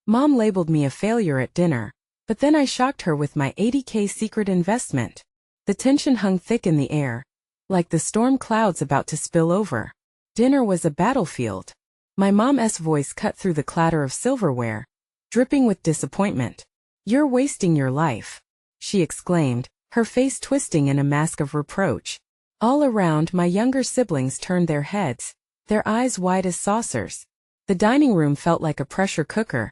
Mom labeled me a failure at dinner, but then I shocked her with my $80K secret investment. The tension hung thick in the air, like the storm clouds about to spill over. Dinner was a battlefield. My mom's voice cut through the clatter of silverware, dripping with disappointment. "You're wasting your life," she exclaimed, her face twisting in a mask of reproach. All around, my younger siblings turned their heads, their eyes wide as saucers. The dining room felt like a pressure cooker,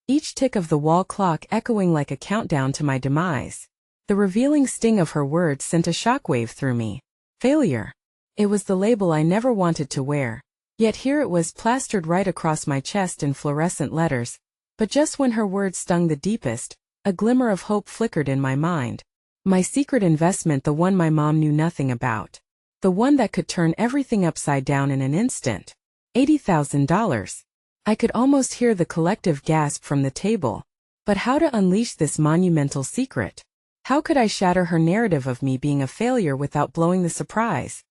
each tick of the wall clock echoing like a countdown to my demise. The revealing sting of her words sent a shockwave through me. Failure. It was the label I never wanted to wear. Yet here it was plastered right across my chest in fluorescent letters. But just when her words stung the deepest, a glimmer of hope flickered in my mind. My secret investment, the one my mom knew nothing about. The one that could turn everything upside down in an instant. $80,000. I could almost hear the collective gasp from the table. But how to unleash this monumental secret? How could I shatter her narrative of me being a failure without blowing the surprise?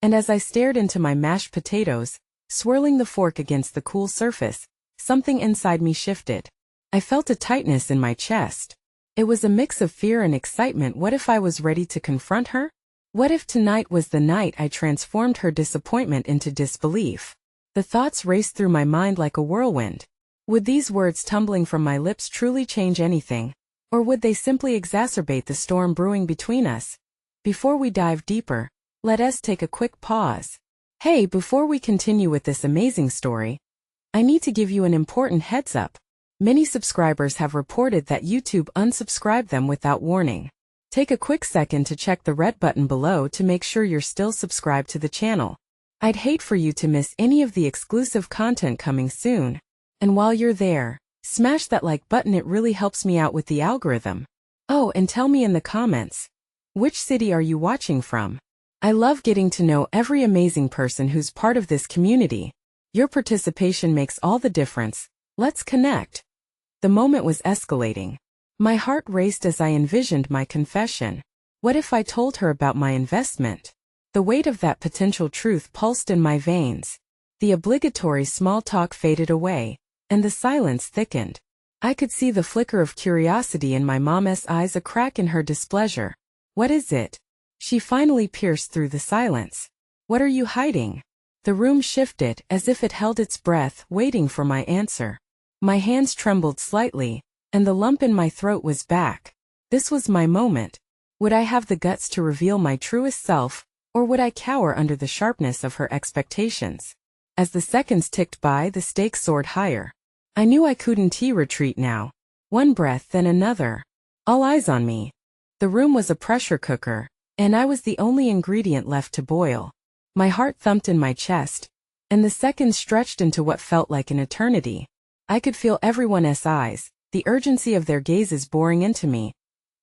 And as I stared into my mashed potatoes, swirling the fork against the cool surface, something inside me shifted. I felt a tightness in my chest. It was a mix of fear and excitement. What if I was ready to confront her? What if tonight was the night I transformed her disappointment into disbelief? The thoughts raced through my mind like a whirlwind. Would these words tumbling from my lips truly change anything? Or would they simply exacerbate the storm brewing between us? Before we dive deeper, let us take a quick pause. Hey, before we continue with this amazing story, I need to give you an important heads up. Many subscribers have reported that YouTube unsubscribed them without warning. Take a quick second to check the red button below to make sure you're still subscribed to the channel. I'd hate for you to miss any of the exclusive content coming soon. And while you're there, smash that like button, it really helps me out with the algorithm. Oh, and tell me in the comments, which city are you watching from? I love getting to know every amazing person who's part of this community. Your participation makes all the difference. Let's connect. The moment was escalating. My heart raced as I envisioned my confession. What if I told her about my investment? The weight of that potential truth pulsed in my veins. The obligatory small talk faded away, and the silence thickened. I could see the flicker of curiosity in my mom's eyes, a crack in her displeasure. "What is it?" She finally pierced through the silence. "What are you hiding?" The room shifted as if it held its breath, waiting for my answer. My hands trembled slightly, and the lump in my throat was back. This was my moment. Would I have the guts to reveal my truest self, or would I cower under the sharpness of her expectations? As the seconds ticked by, the stakes soared higher. I knew I couldn't retreat now. One breath, then another. All eyes on me. The room was a pressure cooker, and I was the only ingredient left to boil. My heart thumped in my chest, and the seconds stretched into what felt like an eternity. I could feel everyone's eyes, the urgency of their gazes boring into me,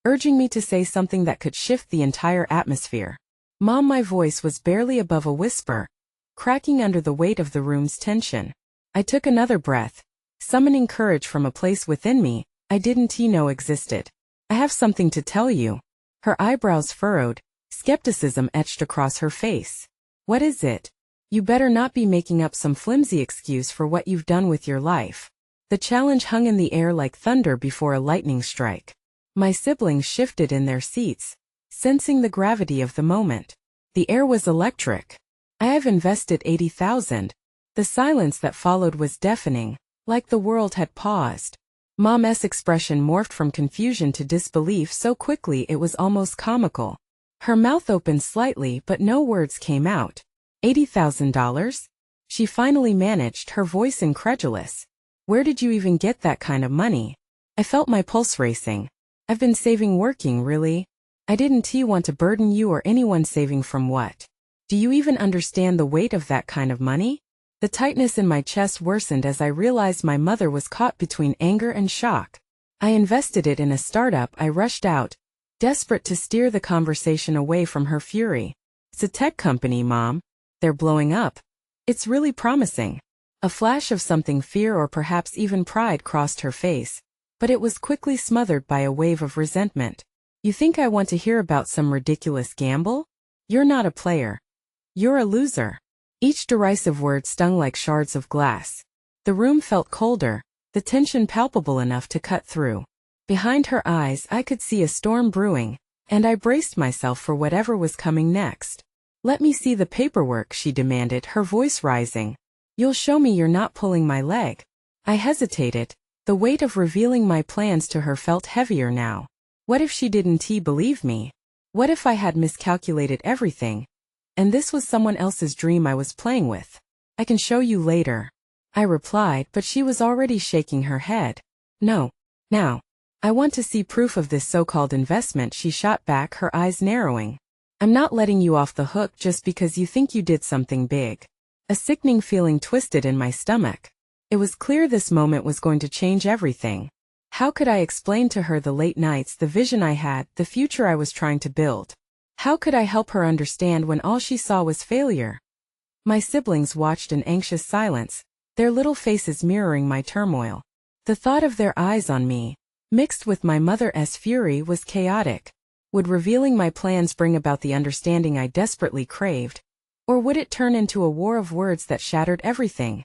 urging me to say something that could shift the entire atmosphere. "Mom," my voice was barely above a whisper, cracking under the weight of the room's tension. I took another breath, summoning courage from a place within me I didn't know existed. "I have something to tell you." Her eyebrows furrowed, skepticism etched across her face. "What is it?" "You better not be making up some flimsy excuse for what you've done with your life." The challenge hung in the air like thunder before a lightning strike. My siblings shifted in their seats, sensing the gravity of the moment. The air was electric. "I have invested $80,000. The silence that followed was deafening, like the world had paused. Mom's expression morphed from confusion to disbelief so quickly it was almost comical. Her mouth opened slightly, but no words came out. $80,000? She finally managed, her voice incredulous. "Where did you even get that kind of money?" I felt my pulse racing. "I've been saving, working, really." "I didn't want to burden you or anyone. Saving from what? Do you even understand the weight of that kind of money?" The tightness in my chest worsened as I realized my mother was caught between anger and shock. "I invested it in a startup," I rushed out, desperate to steer the conversation away from her fury. "It's a tech company, Mom. They're blowing up. It's really promising." A flash of something, fear or perhaps even pride, crossed her face, but it was quickly smothered by a wave of resentment. "You think I want to hear about some ridiculous gamble? You're not a player. You're a loser." Each derisive word stung like shards of glass. The room felt colder, the tension palpable enough to cut through. Behind her eyes I could see a storm brewing, and I braced myself for whatever was coming next. "Let me see the paperwork," she demanded, her voice rising. "You'll show me you're not pulling my leg." I hesitated. The weight of revealing my plans to her felt heavier now. What if she didn't believe me? What if I had miscalculated everything, and this was someone else's dream I was playing with? "I can show you later," I replied, but she was already shaking her head. "No. Now. I want to see proof of this so-called investment," she shot back, her eyes narrowing. "I'm not letting you off the hook just because you think you did something big." A sickening feeling twisted in my stomach. It was clear this moment was going to change everything. How could I explain to her the late nights, the vision I had, the future I was trying to build? How could I help her understand when all she saw was failure? My siblings watched in anxious silence, their little faces mirroring my turmoil. The thought of their eyes on me, mixed with my mother's fury, was chaotic. Would revealing my plans bring about the understanding I desperately craved? Or would it turn into a war of words that shattered everything?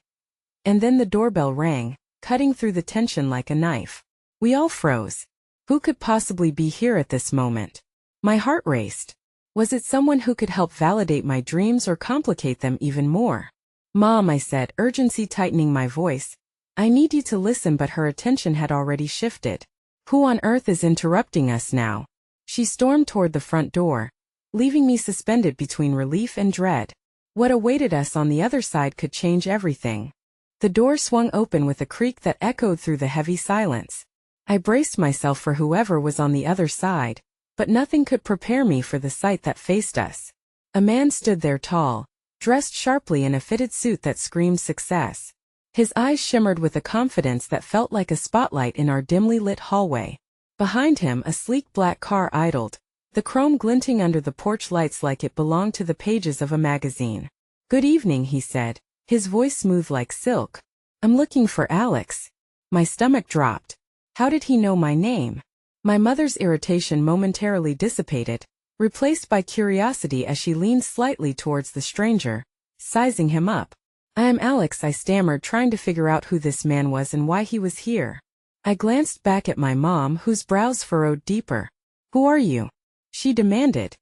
And then the doorbell rang, cutting through the tension like a knife. We all froze. Who could possibly be here at this moment? My heart raced. Was it someone who could help validate my dreams or complicate them even more? "Mom," I said, urgency tightening my voice. "I need you to listen," but her attention had already shifted. "Who on earth is interrupting us now?" She stormed toward the front door, leaving me suspended between relief and dread. What awaited us on the other side could change everything. The door swung open with a creak that echoed through the heavy silence. I braced myself for whoever was on the other side, but nothing could prepare me for the sight that faced us. A man stood there, tall, dressed sharply in a fitted suit that screamed success. His eyes shimmered with a confidence that felt like a spotlight in our dimly lit hallway. Behind him, a sleek black car idled, the chrome glinting under the porch lights like it belonged to the pages of a magazine. "Good evening," he said, his voice smooth like silk. "I'm looking for Alex." My stomach dropped. How did he know my name? My mother's irritation momentarily dissipated, replaced by curiosity as she leaned slightly towards the stranger, sizing him up. "I am Alex," I stammered, trying to figure out who this man was and why he was here. I glanced back at my mom, whose brows furrowed deeper. "Who are you?" she demanded.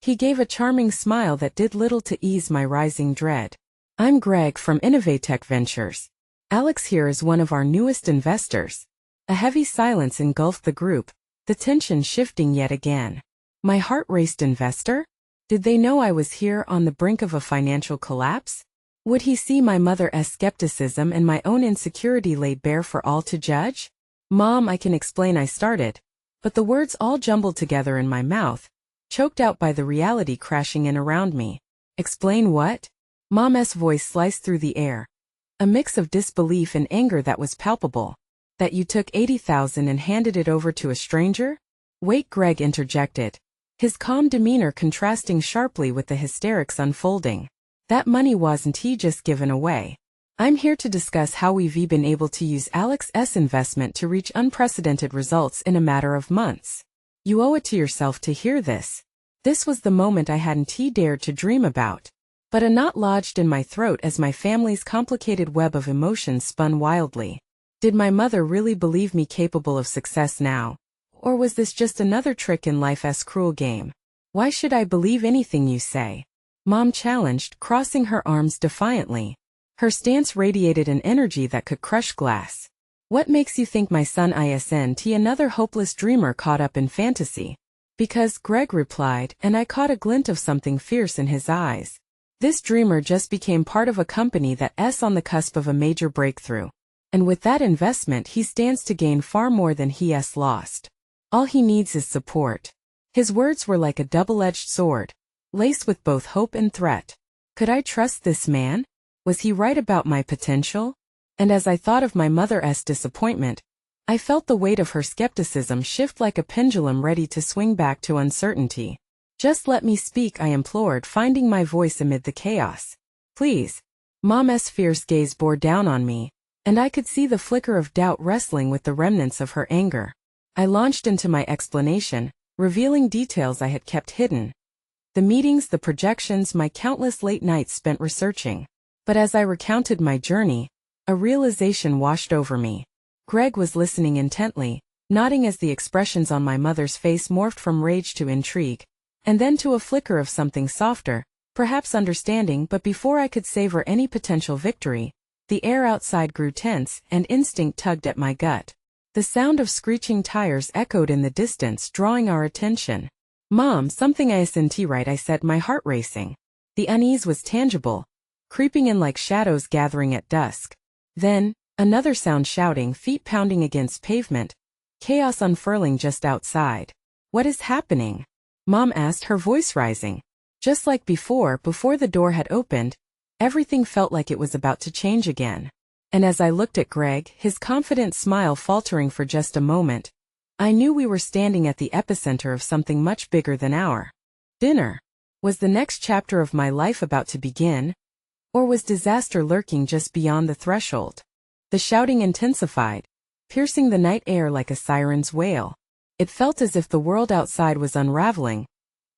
He gave a charming smile that did little to ease my rising dread. "I'm Greg from Innovatech Ventures. Alex here is one of our newest investors." A heavy silence engulfed the group, the tension shifting yet again. My heart raced. Investor? Did they know I was here on the brink of a financial collapse? Would he see my mother's skepticism and my own insecurity laid bare for all to judge? "Mom, I can explain," I started, but the words all jumbled together in my mouth, choked out by the reality crashing in around me. "Explain what?" Mom's voice sliced through the air, a mix of disbelief and anger that was palpable. "That you took $80,000 and handed it over to a stranger?" "Wait," Greg interjected, his calm demeanor contrasting sharply with the hysterics unfolding. "That money wasn't just given away. I'm here to discuss how we've been able to use Alex's investment to reach unprecedented results in a matter of months. You owe it to yourself to hear this." This was the moment I hadn't dared to dream about. But a knot lodged in my throat as my family's complicated web of emotions spun wildly. Did my mother really believe me capable of success now? Or was this just another trick in life's cruel game? "Why should I believe anything you say?" Mom challenged, crossing her arms defiantly. Her stance radiated an energy that could crush glass. "What makes you think my son isn't another hopeless dreamer caught up in fantasy?" "Because," Greg replied, and I caught a glint of something fierce in his eyes. "This dreamer just became part of a company that's on the cusp of a major breakthrough. And with that investment he stands to gain far more than he's lost. All he needs is support." His words were like a double-edged sword, laced with both hope and threat. Could I trust this man? Was he right about my potential? And as I thought of my mother's disappointment, I felt the weight of her skepticism shift like a pendulum ready to swing back to uncertainty. "Just let me speak," I implored, finding my voice amid the chaos. "Please." Mom's fierce gaze bore down on me, and I could see the flicker of doubt wrestling with the remnants of her anger. I launched into my explanation, revealing details I had kept hidden. The meetings, the projections, my countless late nights spent researching. But as I recounted my journey, A realization washed over me. Greg was listening intently, nodding as the expressions on my mother's face morphed from rage to intrigue, and then to a flicker of something softer, perhaps understanding. But before I could savor any potential victory, the air outside grew tense and instinct tugged at my gut. The sound of screeching tires echoed in the distance, drawing our attention. "Mom, something isn't right," I said, my heart racing. The unease was tangible, creeping in like shadows gathering at dusk. Then, another sound, shouting, feet pounding against pavement, chaos unfurling just outside. "What is happening?" Mom asked, her voice rising. Just like before the door had opened, everything felt like it was about to change again. And as I looked at Greg, his confident smile faltering for just a moment, I knew we were standing at the epicenter of something much bigger than our dinner. Was the next chapter of my life about to begin? Or was disaster lurking just beyond the threshold? The shouting intensified, piercing the night air like a siren's wail. It felt as if the world outside was unraveling,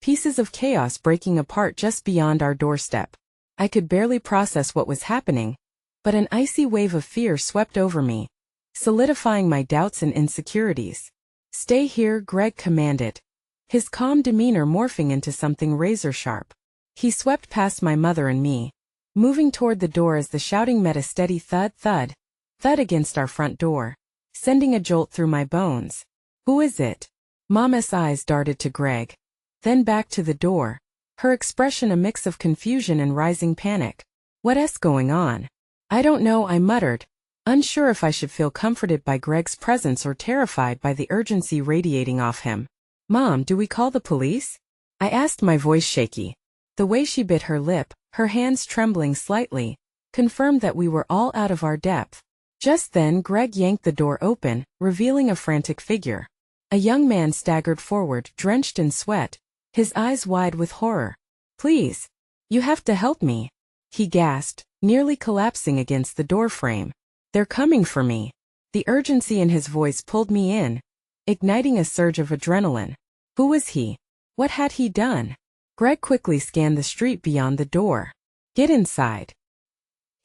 pieces of chaos breaking apart just beyond our doorstep. I could barely process what was happening, but an icy wave of fear swept over me, solidifying my doubts and insecurities. "Stay here," Greg commanded, his calm demeanor morphing into something razor-sharp. He swept past my mother and me, moving toward the door as the shouting met a steady thud, thud, thud against our front door, sending a jolt through my bones. "Who is it?" Mama's eyes darted to Greg, then back to the door, her expression a mix of confusion and rising panic. "What's going on?" "I don't know," I muttered, unsure if I should feel comforted by Greg's presence or terrified by the urgency radiating off him. "Mom, do we call the police?" I asked, my voice shaky. The way she bit her lip, her hands trembling slightly, confirmed that we were all out of our depth. Just then Greg yanked the door open, revealing a frantic figure. A young man staggered forward, drenched in sweat, his eyes wide with horror. "Please, you have to help me," he gasped, nearly collapsing against the doorframe. "They're coming for me." The urgency in his voice pulled me in, igniting a surge of adrenaline. Who was he? What had he done? Greg quickly scanned the street beyond the door. "Get inside,"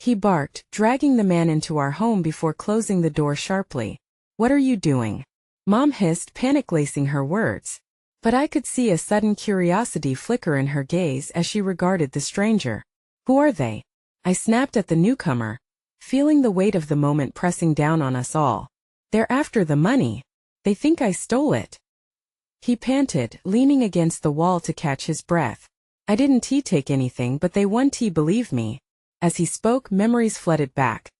he barked, dragging the man into our home before closing the door sharply. "What are you doing?" Mom hissed, panic lacing her words. But I could see a sudden curiosity flicker in her gaze as she regarded the stranger. "Who are they?" I snapped at the newcomer, feeling the weight of the moment pressing down on us all. "They're after the money. They think I stole it," he panted, leaning against the wall to catch his breath. "I didn't take anything, but they want to, believe me." As he spoke, memories flooded back.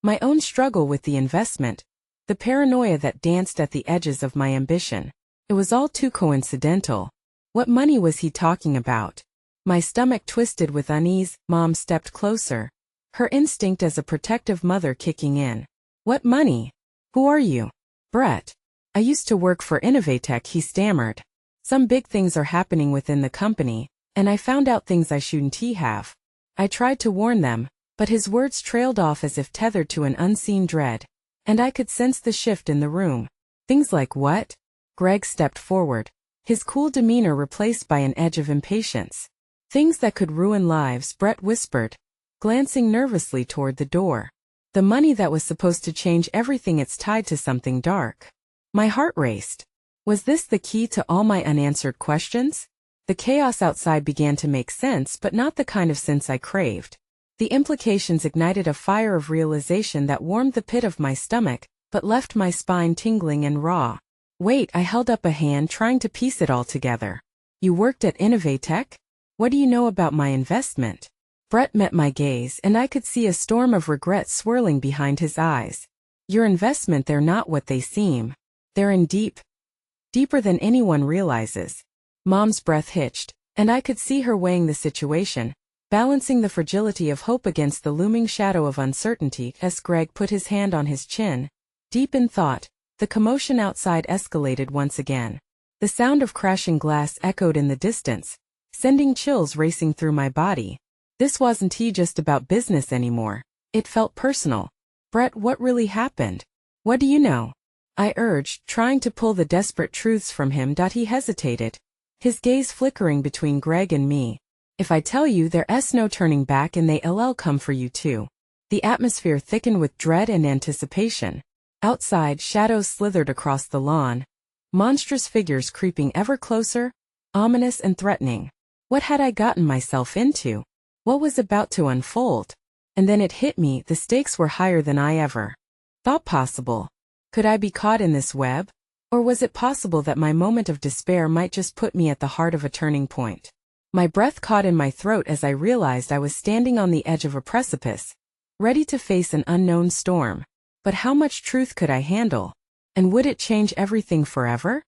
My own struggle with the investment, the paranoia that danced at the edges of my ambition. It was all too coincidental. What money was he talking about? My stomach twisted with unease. Mom stepped closer, her instinct as a protective mother kicking in. "What money? Who are you?" "Brett. I used to work for Innovatech," he stammered. "Some big things are happening within the company, and I found out things I shouldn't have." I tried to warn them, but his words trailed off as if tethered to an unseen dread, and I could sense the shift in the room. "Things like what?" Greg stepped forward, his cool demeanor replaced by an edge of impatience. "Things that could ruin lives," Brett whispered, glancing nervously toward the door. "The money that was supposed to change everything, it's tied to something dark." My heart raced. Was this the key to all my unanswered questions? The chaos outside began to make sense, but not the kind of sense I craved. The implications ignited a fire of realization that warmed the pit of my stomach, but left my spine tingling and raw. "Wait," I held up a hand, trying to piece it all together. "You worked at Innovatech? What do you know about my investment?" Brett met my gaze, and I could see a storm of regret swirling behind his eyes. "Your investment, they're not what they seem. They're in deeper than anyone realizes." Mom's breath hitched, and I could see her weighing the situation, balancing the fragility of hope against the looming shadow of uncertainty. As Greg put his hand on his chin, deep in thought, the commotion outside escalated once again. The sound of crashing glass echoed in the distance, sending chills racing through my body. This wasn't just about business anymore. It felt personal. "Brett, what really happened? What do you know?" I urged, trying to pull the desperate truths from him. He hesitated, his gaze flickering between Greg and me. "If I tell you, there's no turning back, and they'll come for you too." The atmosphere thickened with dread and anticipation. Outside, shadows slithered across the lawn, monstrous figures creeping ever closer, ominous and threatening. What had I gotten myself into? What was about to unfold? And then it hit me, the stakes were higher than I ever thought possible. Could I be caught in this web? Or was it possible that my moment of despair might just put me at the heart of a turning point? My breath caught in my throat as I realized I was standing on the edge of a precipice, ready to face an unknown storm. But how much truth could I handle? And would it change everything forever?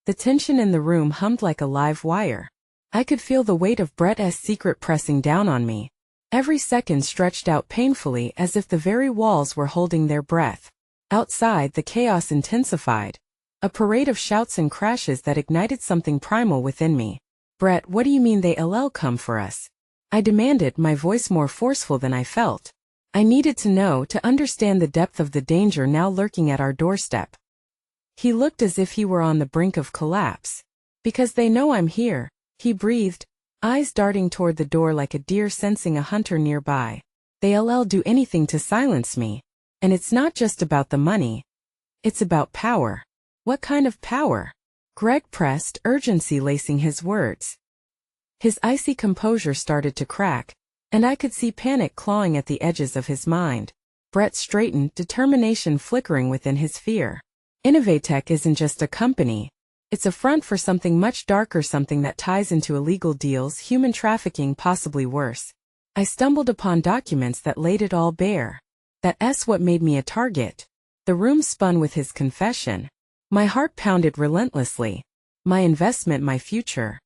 The tension in the room hummed like a live wire. I could feel the weight of Brett's secret pressing down on me. Every second stretched out painfully as if the very walls were holding their breath. Outside, the chaos intensified. A parade of shouts and crashes that ignited something primal within me. Brett, what do you mean they'll come for us? I demanded, my voice more forceful than I felt. I needed to know, to understand the depth of the danger now lurking at our doorstep. He looked as if he were on the brink of collapse. Because they know I'm here, he breathed, eyes darting toward the door like a deer sensing a hunter nearby. They'll do anything to silence me. And it's not just about the money. It's about power. What kind of power? Greg pressed, urgency lacing his words. His icy composure started to crack, and I could see panic clawing at the edges of his mind. Brett straightened, determination flickering within his fear. Innovatech isn't just a company. It's a front for something much darker, something that ties into illegal deals, human trafficking, possibly worse. I stumbled upon documents that laid it all bare. That's what made me a target. The room spun with his confession. My heart pounded relentlessly. My investment, my future.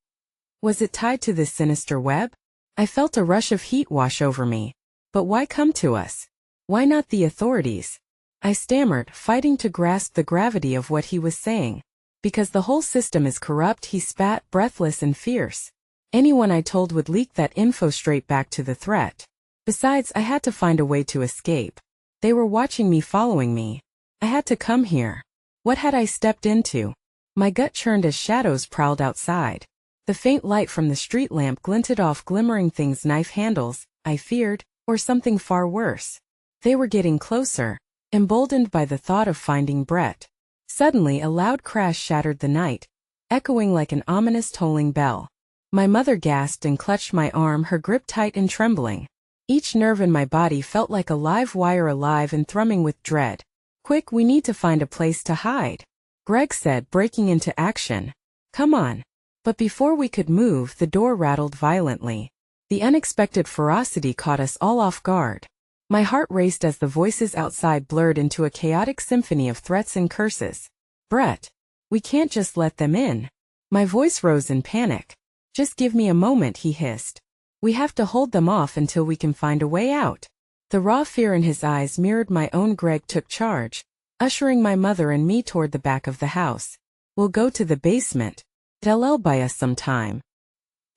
Was it tied to this sinister web? I felt a rush of heat wash over me. But why come to us? Why not the authorities? I stammered, fighting to grasp the gravity of what he was saying. Because the whole system is corrupt, he spat, breathless and fierce. Anyone I told would leak that info straight back to the threat. Besides, I had to find a way to escape. They were watching me, following me. I had to come here. What had I stepped into? My gut churned as shadows prowled outside. The faint light from the street lamp glinted off glimmering things, knife handles, I feared, or something far worse. They were getting closer, emboldened by the thought of finding Brett. Suddenly a loud crash shattered the night, echoing like an ominous tolling bell. My mother gasped and clutched my arm, her grip tight and trembling. Each nerve in my body felt like a live wire, alive and thrumming with dread. Quick, we need to find a place to hide, Greg said, breaking into action. Come on. But before we could move, the door rattled violently. The unexpected ferocity caught us all off guard. My heart raced as the voices outside blurred into a chaotic symphony of threats and curses. Brett, we can't just let them in. My voice rose in panic. Just give me a moment, he hissed. We have to hold them off until we can find a way out. The raw fear in his eyes mirrored my own. Greg took charge, ushering my mother and me toward the back of the house. We'll go to the basement. They'll buy us some time.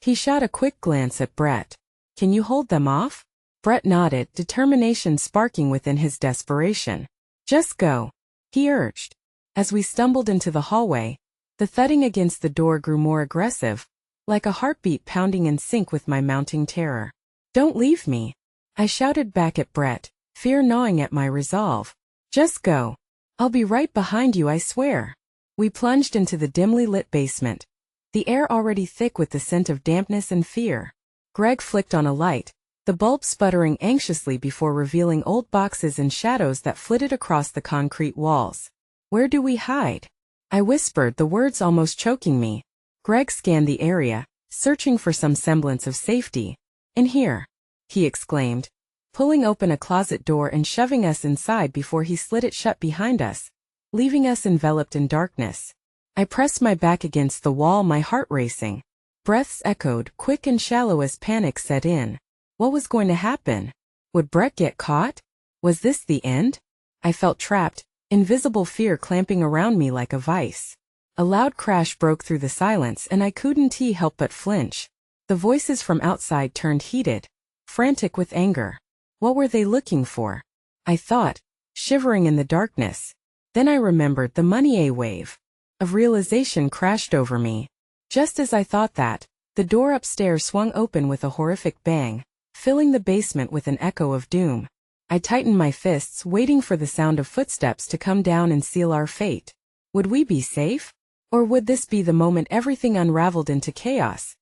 He shot a quick glance at Brett. Can you hold them off? Brett nodded, determination sparking within his desperation. Just go, he urged. As we stumbled into the hallway, the thudding against the door grew more aggressive, like a heartbeat pounding in sync with my mounting terror. Don't leave me, I shouted back at Brett, fear gnawing at my resolve. Just go. I'll be right behind you, I swear. We plunged into the dimly lit basement, the air already thick with the scent of dampness and fear. Greg flicked on a light, the bulb sputtering anxiously before revealing old boxes and shadows that flitted across the concrete walls. Where do we hide? I whispered, the words almost choking me. Greg scanned the area, searching for some semblance of safety. In here, he exclaimed, pulling open a closet door and shoving us inside before he slid it shut behind us, leaving us enveloped in darkness. I pressed my back against the wall, my heart racing. Breaths echoed, quick and shallow as panic set in. What was going to happen? Would Brett get caught? Was this the end? I felt trapped, invisible fear clamping around me like a vice. A loud crash broke through the silence and I couldn't help but flinch. The voices from outside turned heated, frantic with anger. What were they looking for? I thought, shivering in the darkness. Then I remembered the money. A wave of realization crashed over me. Just as I thought that, the door upstairs swung open with a horrific bang, filling the basement with an echo of doom. I tightened my fists, waiting for the sound of footsteps to come down and seal our fate. Would we be safe? Or would this be the moment everything unraveled into chaos?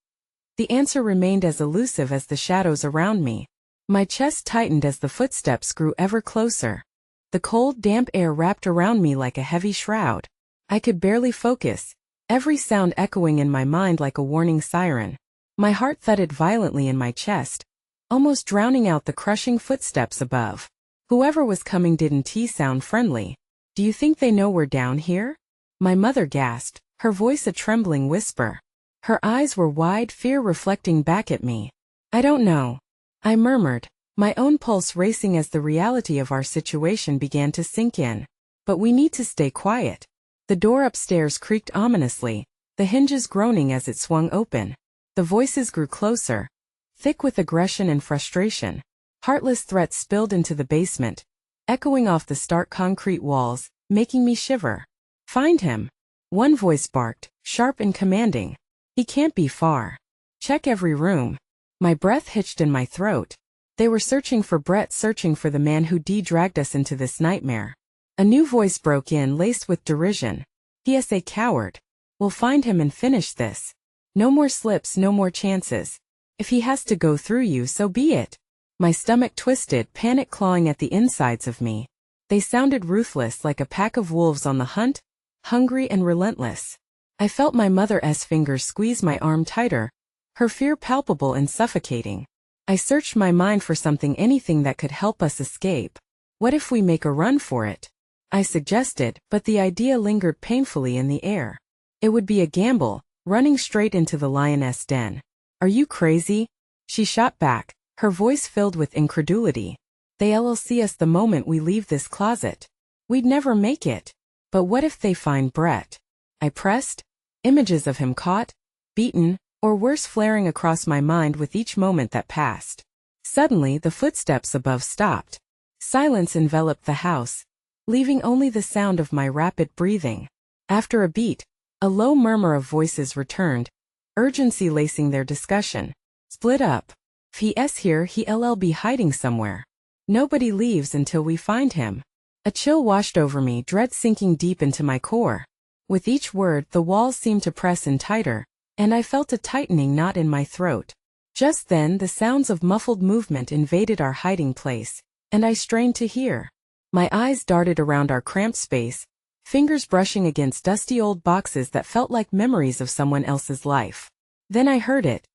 The answer remained as elusive as the shadows around me. My chest tightened as the footsteps grew ever closer. The cold, damp air wrapped around me like a heavy shroud. I could barely focus, every sound echoing in my mind like a warning siren. My heart thudded violently in my chest, almost drowning out the crushing footsteps above. Whoever was coming didn't sound friendly. Do you think they know we're down here? My mother gasped, her voice a trembling whisper. Her eyes were wide, fear reflecting back at me. I don't know, I murmured, my own pulse racing as the reality of our situation began to sink in. But we need to stay quiet. The door upstairs creaked ominously, the hinges groaning as it swung open. The voices grew closer, thick with aggression and frustration. Heartless threats spilled into the basement, echoing off the stark concrete walls, making me shiver. Find him. One voice barked, sharp and commanding. He can't be far. Check every room. My breath hitched in my throat. They were searching for Brett, searching for the man who dragged us into this nightmare. A new voice broke in, laced with derision. He a coward. We'll find him and finish this. No more slips, no more chances. If he has to go through you, so be it. My stomach twisted, panic clawing at the insides of me. They sounded ruthless, like a pack of wolves on the hunt, hungry and relentless. I felt my mother's fingers squeeze my arm tighter, her fear palpable and suffocating. I searched my mind for something, anything that could help us escape. What if we make a run for it? I suggested, but the idea lingered painfully in the air. It would be a gamble, running straight into the lioness den. Are you crazy? She shot back, her voice filled with incredulity. They'll see us the moment we leave this closet. We'd never make it. But what if they find Brett? I pressed, images of him caught, beaten, or worse flaring across my mind with each moment that passed. Suddenly the footsteps above stopped. Silence enveloped the house, leaving only the sound of my rapid breathing. After a beat, a low murmur of voices returned, urgency lacing their discussion. Split up. If he's here, he'll be hiding somewhere. Nobody leaves until we find him. A chill washed over me, dread sinking deep into my core. With each word, the walls seemed to press in tighter, and I felt a tightening knot in my throat. Just then, the sounds of muffled movement invaded our hiding place, and I strained to hear. My eyes darted around our cramped space, fingers brushing against dusty old boxes that felt like memories of someone else's life. Then I heard it.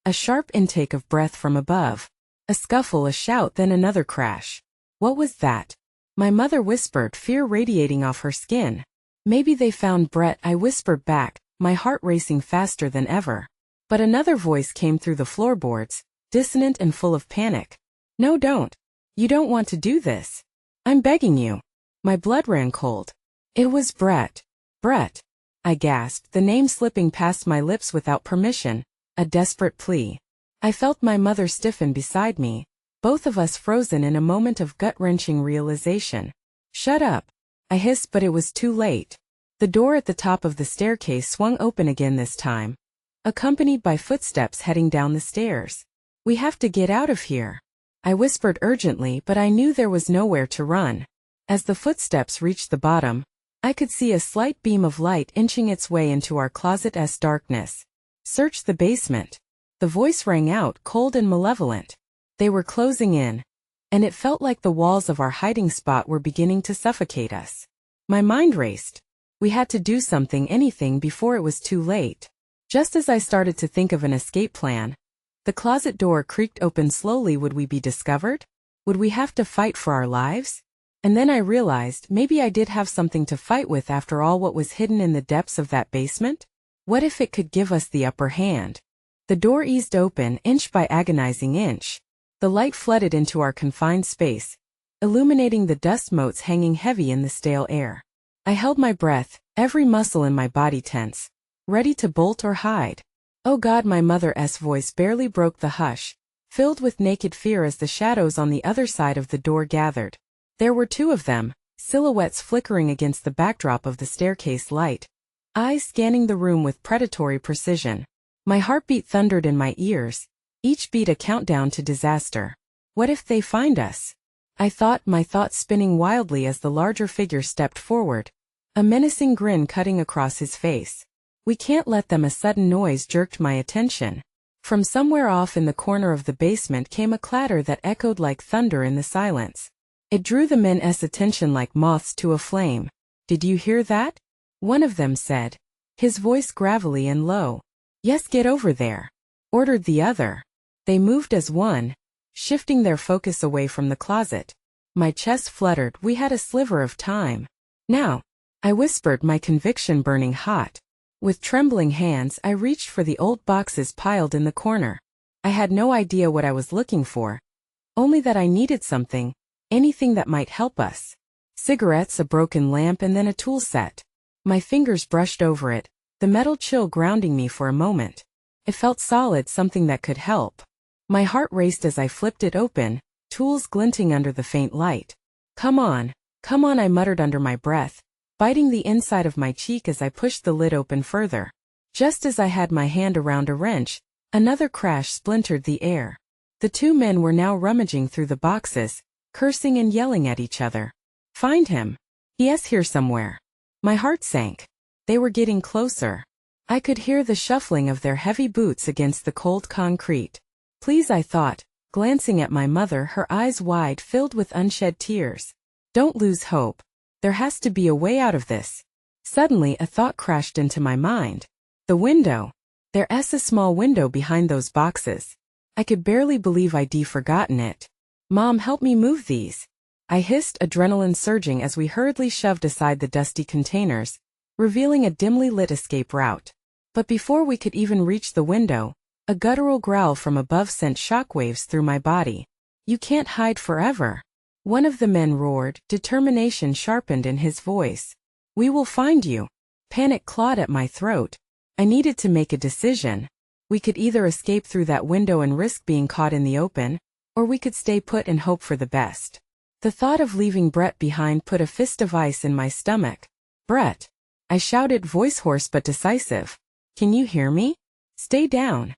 A sharp intake of breath from above. A scuffle, a shout, then another crash. What was that? My mother whispered, fear radiating off her skin. Maybe they found Brett, I whispered back, my heart racing faster than ever. But another voice came through the floorboards, dissonant and full of panic. No, don't. You don't want to do this. I'm begging you. My blood ran cold. It was Brett. Brett. I gasped, the name slipping past my lips without permission, a desperate plea. I felt my mother stiffen beside me, both of us frozen in a moment of gut-wrenching realization. Shut up. I hissed, but it was too late. The door at the top of the staircase swung open again, this time, accompanied by footsteps heading down the stairs. We have to get out of here. I whispered urgently, but I knew there was nowhere to run. As the footsteps reached the bottom, I could see a slight beam of light inching its way into our closet's darkness. Search the basement. The voice rang out, cold and malevolent. They were closing in, and it felt like the walls of our hiding spot were beginning to suffocate us. My mind raced. We had to do something, anything, before it was too late. Just as I started to think of an escape plan, the closet door creaked open slowly. Would we be discovered? Would we have to fight for our lives? And then I realized maybe I did have something to fight with after all. What was hidden in the depths of that basement? What if it could give us the upper hand? The door eased open, inch by agonizing inch. The light flooded into our confined space, illuminating the dust motes hanging heavy in the stale air. I held my breath, every muscle in my body tense, ready to bolt or hide. Oh God, my mother's voice barely broke the hush, filled with naked fear as the shadows on the other side of the door gathered. There were two of them, silhouettes flickering against the backdrop of the staircase light, eyes scanning the room with predatory precision. My heartbeat thundered in my ears, each beat a countdown to disaster. What if they find us? I thought, my thoughts spinning wildly as the larger figure stepped forward, a menacing grin cutting across his face. We can't let them. A sudden noise jerked my attention. From somewhere off in the corner of the basement came a clatter that echoed like thunder in the silence. It drew the men's attention like moths to a flame. "Did you hear that?" one of them said, his voice gravelly and low. "Yes, get over there," ordered the other. They moved as one, shifting their focus away from the closet. My chest fluttered. We had a sliver of time. "Now," I whispered, my conviction burning hot. With trembling hands, I reached for the old boxes piled in the corner. I had no idea what I was looking for, only that I needed something, anything that might help us. Cigarettes, a broken lamp, and then a tool set. My fingers brushed over it, the metal chill grounding me for a moment. It felt solid, something that could help. My heart raced as I flipped it open, tools glinting under the faint light. Come on, I muttered under my breath, biting the inside of my cheek as I pushed the lid open further. Just as I had my hand around a wrench, another crash splintered the air. The two men were now rummaging through the boxes, cursing and yelling at each other. "Find him. He is here somewhere." My heart sank. They were getting closer. I could hear the shuffling of their heavy boots against the cold concrete. "Please," I thought, glancing at my mother, her eyes wide, filled with unshed tears. "Don't lose hope. There has to be a way out of this." Suddenly, a thought crashed into my mind. The window. There's a small window behind those boxes. I could barely believe I'd forgotten it. "Mom, help me move these," I hissed, adrenaline surging as we hurriedly shoved aside the dusty containers, revealing a dimly lit escape route. But before we could even reach the window, a guttural growl from above sent shockwaves through my body. "You can't hide forever," one of the men roared, determination sharpened in his voice. "We will find you." Panic clawed at my throat. I needed to make a decision. We could either escape through that window and risk being caught in the open, or we could stay put and hope for the best. The thought of leaving Brett behind put a fist of ice in my stomach. "Brett," I shouted, voice hoarse but decisive. "Can you hear me? Stay down."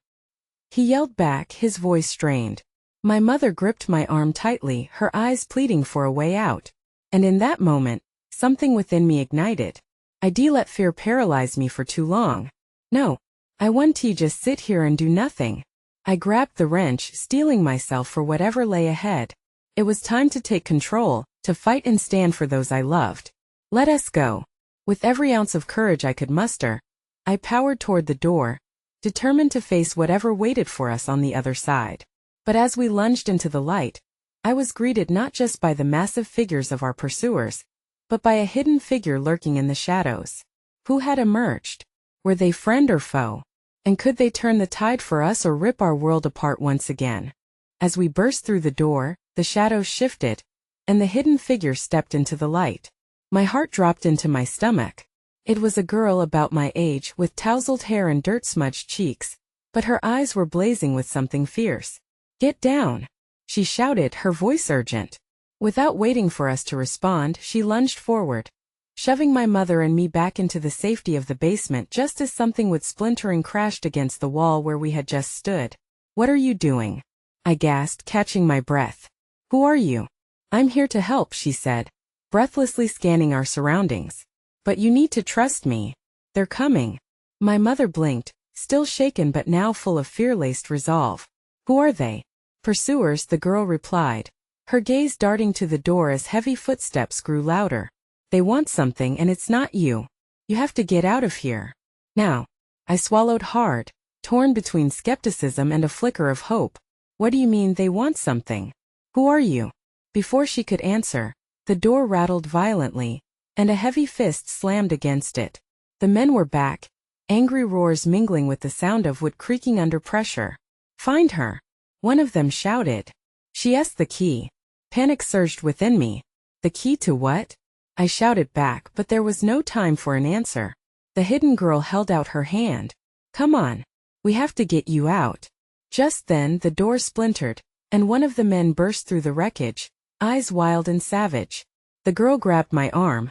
He yelled back, his voice strained. My mother gripped my arm tightly, her eyes pleading for a way out. And in that moment, something within me ignited. I'd let fear paralyze me for too long. No, I want to just sit here and do nothing. I grabbed the wrench, steeling myself for whatever lay ahead. It was time to take control, to fight and stand for those I loved. "Let us go." With every ounce of courage I could muster, I powered toward the door, determined to face whatever waited for us on the other side. But as we lunged into the light, I was greeted not just by the massive figures of our pursuers, but by a hidden figure lurking in the shadows. Who had emerged? Were they friend or foe? And could they turn the tide for us or rip our world apart once again? As we burst through the door, the shadows shifted, and the hidden figure stepped into the light. My heart dropped into my stomach. It was a girl about my age, with tousled hair and dirt-smudged cheeks, but her eyes were blazing with something fierce. "Get down," she shouted, her voice urgent. Without waiting for us to respond, she lunged forward, shoving my mother and me back into the safety of the basement just as something with splintering crashed against the wall where we had just stood. "What are you doing?" I gasped, catching my breath. "Who are you?" "I'm here to help," she said, breathlessly scanning our surroundings. "But you need to trust me. They're coming." My mother blinked, still shaken but now full of fear-laced resolve. "Who are they?" "Pursuers," the girl replied, her gaze darting to the door as heavy footsteps grew louder. "They want something and it's not you. You have to get out of here. Now." I swallowed hard, torn between skepticism and a flicker of hope. "What do you mean they want something? Who are you?" Before she could answer, the door rattled violently, and a heavy fist slammed against it. The men were back, angry roars mingling with the sound of wood creaking under pressure. "Find her," one of them shouted. "She has the key." Panic surged within me. "The key to what?" I shouted back, but there was no time for an answer. The hidden girl held out her hand. "Come on. We have to get you out." Just then, the door splintered, and one of the men burst through the wreckage, eyes wild and savage. The girl grabbed my arm,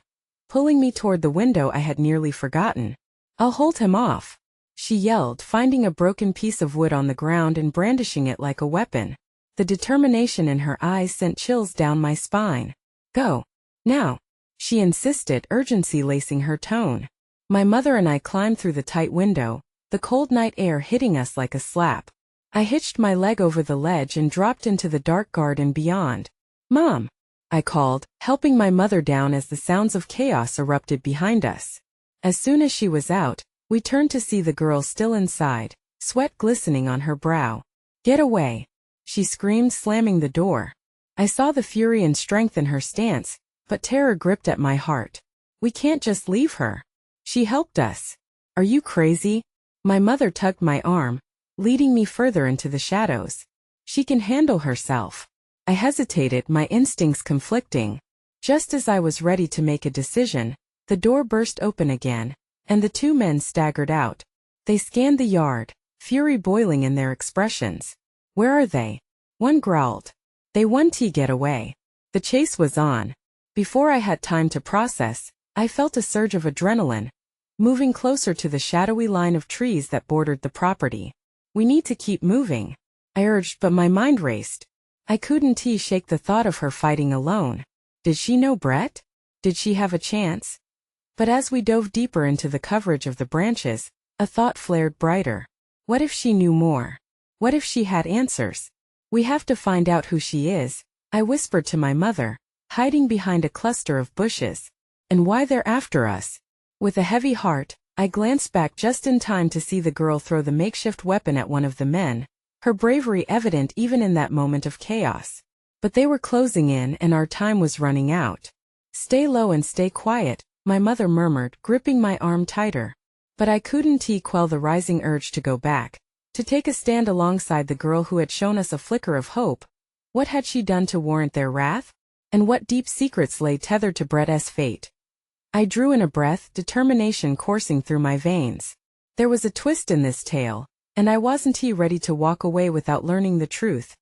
pulling me toward the window I had nearly forgotten. "I'll hold him off," she yelled, finding a broken piece of wood on the ground and brandishing it like a weapon. The determination in her eyes sent chills down my spine. Go. Now. She insisted, urgency lacing her tone. My mother and I climbed through the tight window, the cold night air hitting us like a slap. I hitched my leg over the ledge and dropped into the dark garden beyond. Mom! I called, helping my mother down as the sounds of chaos erupted behind us. As soon as she was out, we turned to see the girl still inside, sweat glistening on her brow. Get away! She screamed, slamming the door. I saw the fury and strength in her stance, but terror gripped at my heart. We can't just leave her. She helped us. Are you crazy? My mother tugged my arm, leading me further into the shadows. She can handle herself. I hesitated, my instincts conflicting. Just as I was ready to make a decision, the door burst open again, and the two men staggered out. They scanned the yard, fury boiling in their expressions. Where are they? One growled. They want to get away. The chase was on. Before I had time to process, I felt a surge of adrenaline, moving closer to the shadowy line of trees that bordered the property. We need to keep moving, I urged, but my mind raced. I couldn't shake the thought of her fighting alone. Did she know Brett? Did she have a chance? But as we dove deeper into the coverage of the branches, a thought flared brighter. What if she knew more? What if she had answers? We have to find out who she is, I whispered to my mother, hiding behind a cluster of bushes. And why they're after us. With a heavy heart, I glanced back just in time to see the girl throw the makeshift weapon at one of the men, her bravery evident even in that moment of chaos. But they were closing in and our time was running out. Stay low and stay quiet, my mother murmured, gripping my arm tighter. But I couldn't quell the rising urge to go back, to take a stand alongside the girl who had shown us a flicker of hope. What had she done to warrant their wrath? And what deep secrets lay tethered to Brett's fate? I drew in a breath, determination coursing through my veins. There was a twist in this tale, and I wasn't ready to walk away without learning the truth.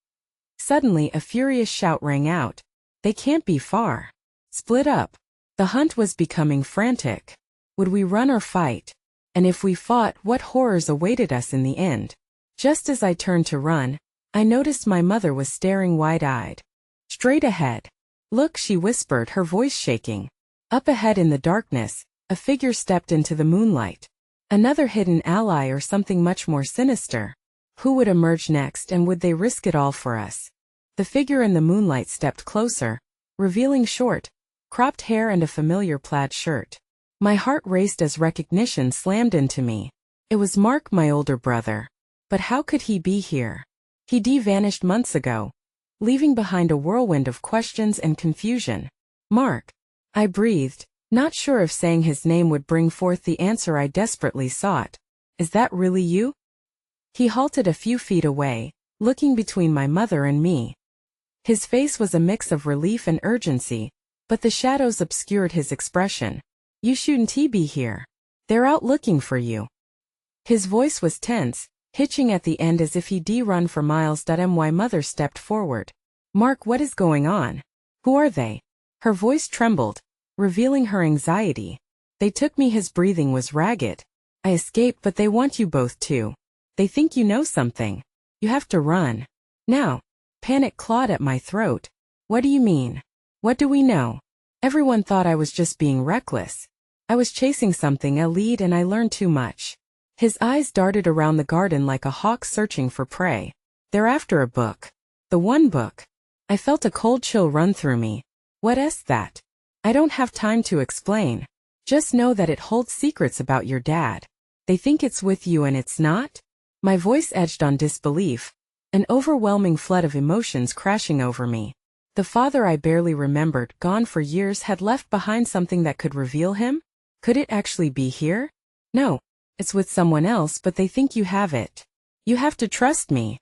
Suddenly a furious shout rang out. They can't be far. Split up. The hunt was becoming frantic. Would we run or fight? And if we fought, what horrors awaited us in the end? Just as I turned to run, I noticed my mother was staring wide-eyed. Straight ahead. Look, she whispered, her voice shaking. Up ahead in the darkness, a figure stepped into the moonlight. Another hidden ally or something much more sinister. Who would emerge next, and would they risk it all for us? The figure in the moonlight stepped closer, revealing short, cropped hair and a familiar plaid shirt. My heart raced as recognition slammed into me. It was Mark, my older brother. But how could he be here? He'd vanished months ago, leaving behind a whirlwind of questions and confusion. Mark. I breathed, not sure if saying his name would bring forth the answer I desperately sought. Is that really you? He halted a few feet away, looking between my mother and me. His face was a mix of relief and urgency, but the shadows obscured his expression. You shouldn't be here. They're out looking for you. His voice was tense, hitching at the end as if he'd run for miles. My mother stepped forward. Mark, what is going on? Who are they? Her voice trembled, revealing her anxiety. They took me. His breathing was ragged. I escaped, but they want you both too. They think you know something. You have to run. Now. Panic clawed at my throat. What do you mean? What do we know? Everyone thought I was just being reckless. I was chasing something, a lead, and I learned too much. His eyes darted around the garden like a hawk searching for prey. They're after a book. The one book. I felt a cold chill run through me. What is that? I don't have time to explain. Just know that it holds secrets about your dad. They think it's with you and it's not? My voice edged on disbelief, an overwhelming flood of emotions crashing over me. The father I barely remembered, gone for years, had left behind something that could reveal him? Could it actually be here? No, it's with someone else, but they think you have it. You have to trust me.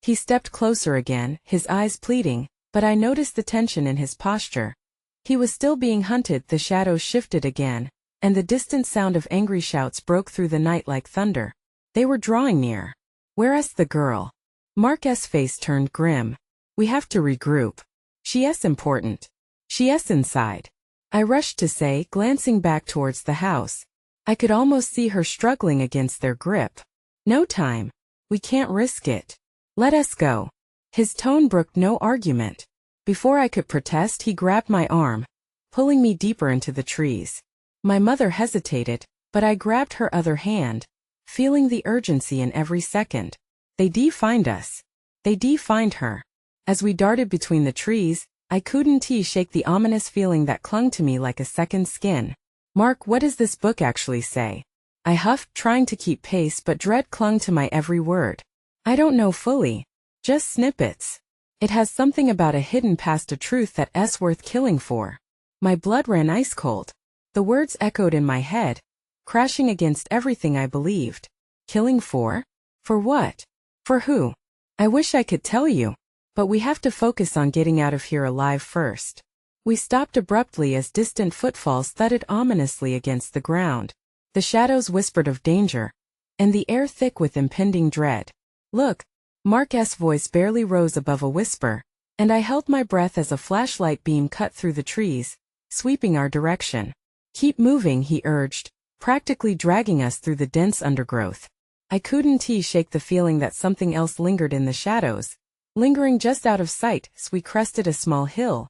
He stepped closer again, his eyes pleading, but I noticed the tension in his posture. He was still being hunted. The shadows shifted again, and the distant sound of angry shouts broke through the night like thunder. They were drawing near. Where's the girl? Mark's face turned grim. We have to regroup. She's important. She's inside. I rushed to say, glancing back towards the house. I could almost see her struggling against their grip. No time. We can't risk it. Let us go. His tone brooked no argument. Before I could protest, he grabbed my arm, pulling me deeper into the trees. My mother hesitated, but I grabbed her other hand, feeling the urgency in every second. They defined us. They defined her. As we darted between the trees, I couldn't shake the ominous feeling that clung to me like a second skin. Mark, what does this book actually say? I huffed, trying to keep pace, but dread clung to my every word. I don't know fully. Just snippets. It has something about a hidden past, a truth that's worth killing for. My blood ran ice cold. The words echoed in my head, crashing against everything I believed. Killing for? For what? For who? I wish I could tell you, but we have to focus on getting out of here alive first. We stopped abruptly as distant footfalls thudded ominously against the ground. The shadows whispered of danger, and the air thick with impending dread. Look, Mark's voice barely rose above a whisper, and I held my breath as a flashlight beam cut through the trees, sweeping our direction. Keep moving, he urged, practically dragging us through the dense undergrowth. I couldn't shake the feeling that something else lingered in the shadows, lingering just out of sight as we crested a small hill.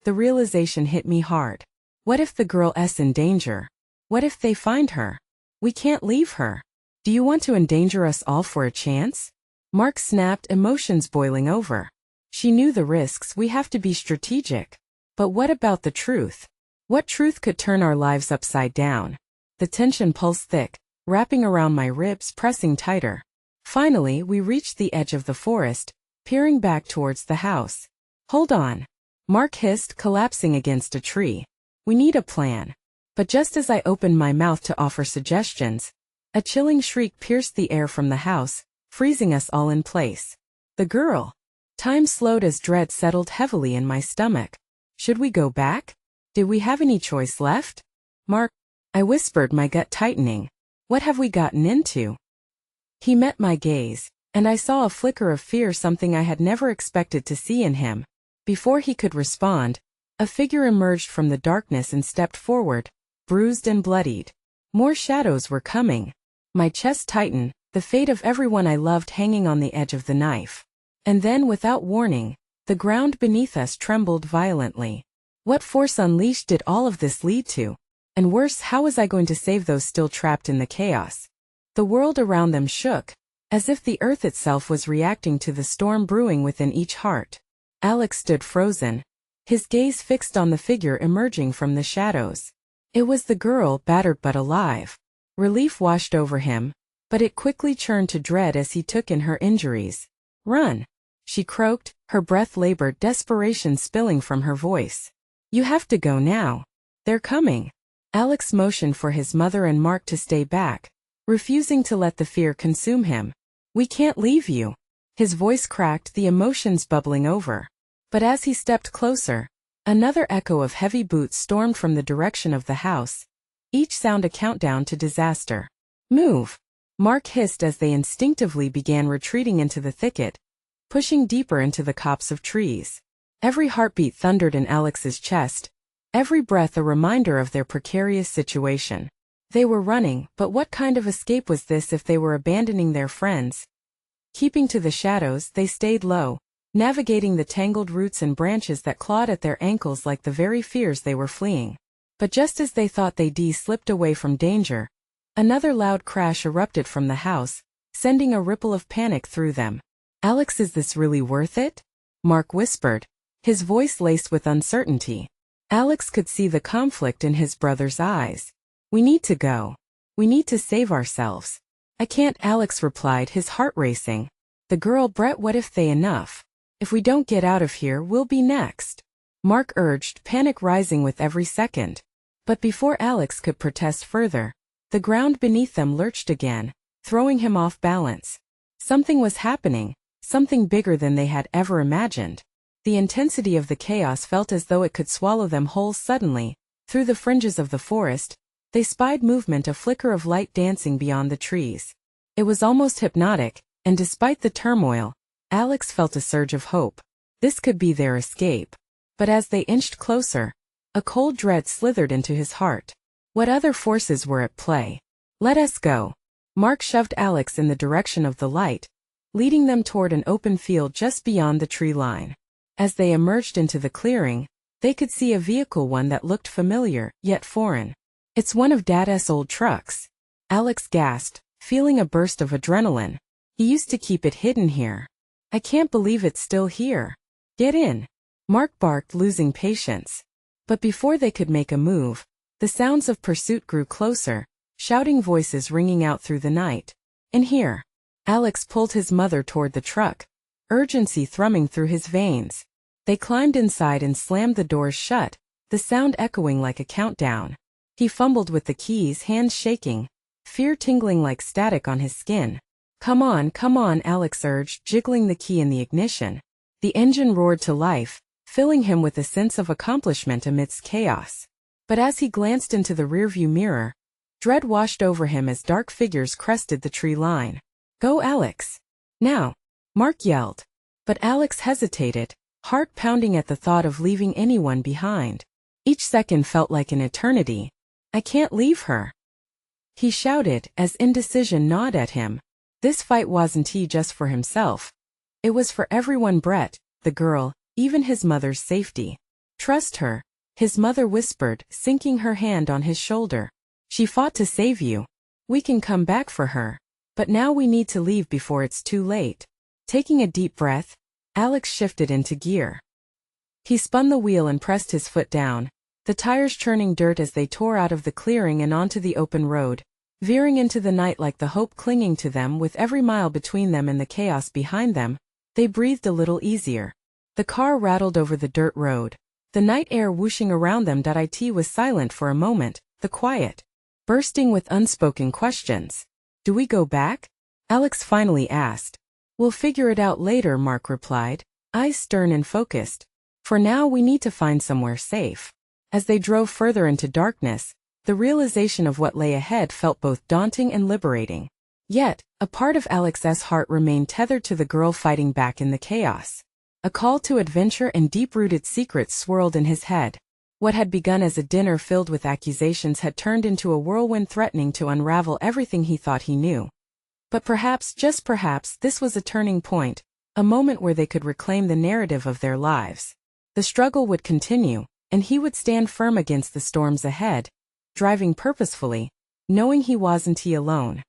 The realization hit me hard. What if the girl's in danger? What if they find her? We can't leave her. Do you want to endanger us all for a chance? Mark snapped, emotions boiling over. She knew the risks. We have to be strategic. But what about the truth? What truth could turn our lives upside down? The tension pulsed thick, wrapping around my ribs, pressing tighter. Finally, we reached the edge of the forest, peering back towards the house. Hold on. Mark hissed, collapsing against a tree. We need a plan. But just as I opened my mouth to offer suggestions, a chilling shriek pierced the air from the house, freezing us all in place. The girl. Time slowed as dread settled heavily in my stomach. Should we go back? Did we have any choice left? Mark, I whispered, my gut tightening. What have we gotten into? He met my gaze, and I saw a flicker of fear, something I had never expected to see in him. Before he could respond, a figure emerged from the darkness and stepped forward, bruised and bloodied. More shadows were coming. My chest tightened, the fate of everyone I loved hanging on the edge of the knife. And then, without warning, the ground beneath us trembled violently. What force unleashed did all of this lead to? And worse, how was I going to save those still trapped in the chaos? The world around them shook, as if the earth itself was reacting to the storm brewing within each heart. Alex stood frozen, his gaze fixed on the figure emerging from the shadows. It was the girl, battered but alive. Relief washed over him, but it quickly turned to dread as he took in her injuries. Run, she croaked, her breath labored, desperation spilling from her voice. You have to go now. They're coming. Alex motioned for his mother and Mark to stay back, refusing to let the fear consume him. We can't leave you. His voice cracked, the emotions bubbling over. But as he stepped closer, another echo of heavy boots stormed from the direction of the house, each sound a countdown to disaster. Move! Mark hissed as they instinctively began retreating into the thicket, pushing deeper into the copse of trees. Every heartbeat thundered in Alex's chest, every breath a reminder of their precarious situation. They were running, but what kind of escape was this if they were abandoning their friends? Keeping to the shadows, they stayed low, navigating the tangled roots and branches that clawed at their ankles like the very fears they were fleeing. But just as they thought they slipped away from danger, another loud crash erupted from the house, sending a ripple of panic through them. Alex, is this really worth it? Mark whispered, his voice laced with uncertainty. Alex could see the conflict in his brother's eyes. We need to go. We need to save ourselves. I can't, Alex replied, his heart racing. The girl, Brett, what if they enough? If we don't get out of here, we'll be next. Mark urged, panic rising with every second. But before Alex could protest further, the ground beneath them lurched again, throwing him off balance. Something was happening, something bigger than they had ever imagined. The intensity of the chaos felt as though it could swallow them whole. Suddenly, through the fringes of the forest, they spied movement, a flicker of light dancing beyond the trees. It was almost hypnotic, and despite the turmoil, Alex felt a surge of hope. This could be their escape. But as they inched closer, a cold dread slithered into his heart. What other forces were at play? Let us go. Mark shoved Alex in the direction of the light, leading them toward an open field just beyond the tree line. As they emerged into the clearing, they could see a vehicle, one that looked familiar, yet foreign. "It's one of Dad's old trucks," Alex gasped, feeling a burst of adrenaline. "He used to keep it hidden here. I can't believe it's still here. Get in," Mark barked, losing patience. But before they could make a move, the sounds of pursuit grew closer, shouting voices ringing out through the night. "In here." Alex pulled his mother toward the truck, urgency thrumming through his veins. They climbed inside and slammed the doors shut, the sound echoing like a countdown. He fumbled with the keys, hands shaking, fear tingling like static on his skin. Come on, Alex urged, jiggling the key in the ignition. The engine roared to life, filling him with a sense of accomplishment amidst chaos. But as he glanced into the rearview mirror, dread washed over him as dark figures crested the tree line. "Go, Alex! Now!" Mark yelled. But Alex hesitated, heart pounding at the thought of leaving anyone behind. Each second felt like an eternity. "I can't leave her," he shouted as indecision gnawed at him. This fight wasn't just for himself. It was for everyone: Brett, the girl, even his mother's safety. "Trust her," his mother whispered, sinking her hand on his shoulder. "She fought to save you. We can come back for her. But now we need to leave before it's too late." Taking a deep breath, Alex shifted into gear. He spun the wheel and pressed his foot down, the tires churning dirt as they tore out of the clearing and onto the open road, veering into the night like the hope clinging to them. With every mile between them and the chaos behind them, they breathed a little easier. The car rattled over the dirt road, the night air whooshing around them. It was silent for a moment, the quiet bursting with unspoken questions. "Do we go back?" Alex finally asked. "We'll figure it out later," Mark replied, eyes stern and focused. "For now we need to find somewhere safe." As they drove further into darkness, the realization of what lay ahead felt both daunting and liberating. Yet, a part of Alex's heart remained tethered to the girl fighting back in the chaos. A call to adventure and deep-rooted secrets swirled in his head. What had begun as a dinner filled with accusations had turned into a whirlwind threatening to unravel everything he thought he knew. But perhaps, just perhaps, this was a turning point, a moment where they could reclaim the narrative of their lives. The struggle would continue, and he would stand firm against the storms ahead, driving purposefully, knowing he wasn't alone.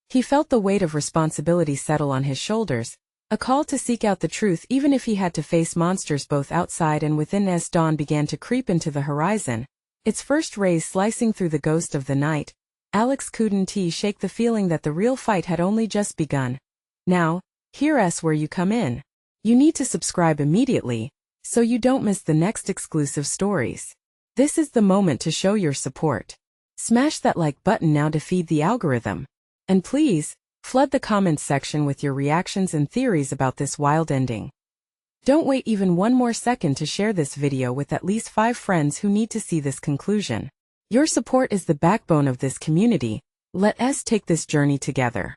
He felt the weight of responsibility settle on his shoulders, a call to seek out the truth even if he had to face monsters both outside and within. As dawn began to creep into the horizon, its first rays slicing through the ghost of the night, Alex couldn't shake the feeling that the real fight had only just begun. Now, here's where you come in. You need to subscribe immediately, so you don't miss the next exclusive stories. This is the moment to show your support. Smash that like button now to feed the algorithm. And please, flood the comments section with your reactions and theories about this wild ending. Don't wait even one more second to share this video with at least 5 friends who need to see this conclusion. Your support is the backbone of this community. Let us take this journey together.